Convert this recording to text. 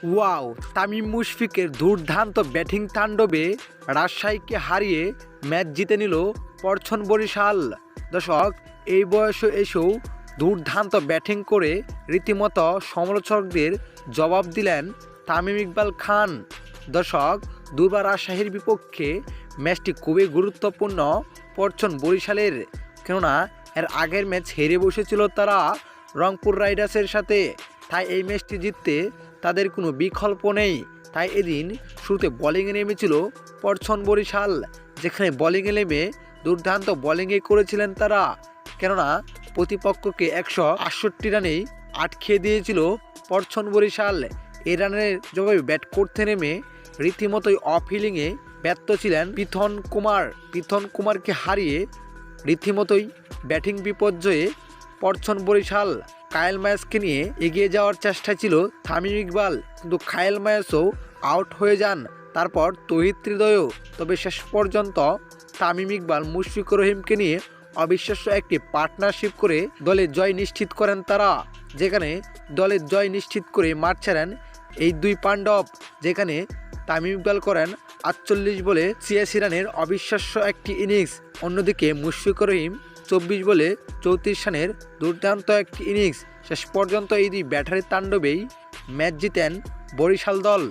Wow, Tamim মুশফিকের দুর্দান্ত batting তাণ্ডবে রাজশাহীকে হারিয়ে ম্যাচ জিতে নিল পরছন বরিশাল। দর্শক, এই বয়সে এসেও দুর্দান্ত ব্যাটিং করে রীতিমতো সমালোচকদের জবাব দিলেন তামিম ইকবাল খান। দর্শক, দুবার রাজশাহীর বিপক্ষে ম্যাচটি খুবই গুরুত্বপূর্ণ পরছন বরিশালের, কেননা এর আগের ম্যাচ হেরে বসেছিল তারা রংপুর রাইডার্সের সাথে। তাই এই ম্যাচটি জিততে তাদের কোনো বিকল্প নেই। তাই এদিন শুরুতে বোলিংয়ে নেমেছিল পরছন বরিশাল, যেখানে বোলিংয়ে নেমে দুর্দান্ত বোলিংয়ে করেছিলেন তারা, কেননা প্রতিপক্ষকে 168 রানেই আটকে দিয়েছিল পরছন বরিশাল। এই রানের জবাবে ব্যাট করতে নেমে রীতিমতোই অফ হিলিংয়ে ব্যর্থ ছিলেন পৃথন কুমারকে হারিয়ে রীতিমতোই ব্যাটিং বিপর্যয়ে পরছন বরিশাল। কায়েল মায়াসকে নিয়ে এগিয়ে যাওয়ার চেষ্টা ছিল তামিম ইকবাল, কিন্তু কায়েল মায়াসও আউট হয়ে যান, তারপর তৌহিদ হৃদয়ও। তবে শেষ পর্যন্ত তামিম ইকবাল মুশফিকুর রহিমকে নিয়ে অবিশ্বাস্য একটি পার্টনারশিপ করে দলের জয় নিশ্চিত করেন তারা, যেখানে দলের জয় নিশ্চিত করে মাঠ ছাড়েন এই দুই পাণ্ডব, যেখানে তামিম ইকবাল করেন 48 বলে 86 রানের অবিশ্বাস্য একটি ইনিংস। অন্যদিকে মুশফিকুর রহিম 24 বলে 34 রানের দুর্দান্ত একটি ইনিংস। শেষ পর্যন্ত এই দুই ব্যাটারির তাণ্ডবেই ম্যাচ জিতেন বরিশাল দল।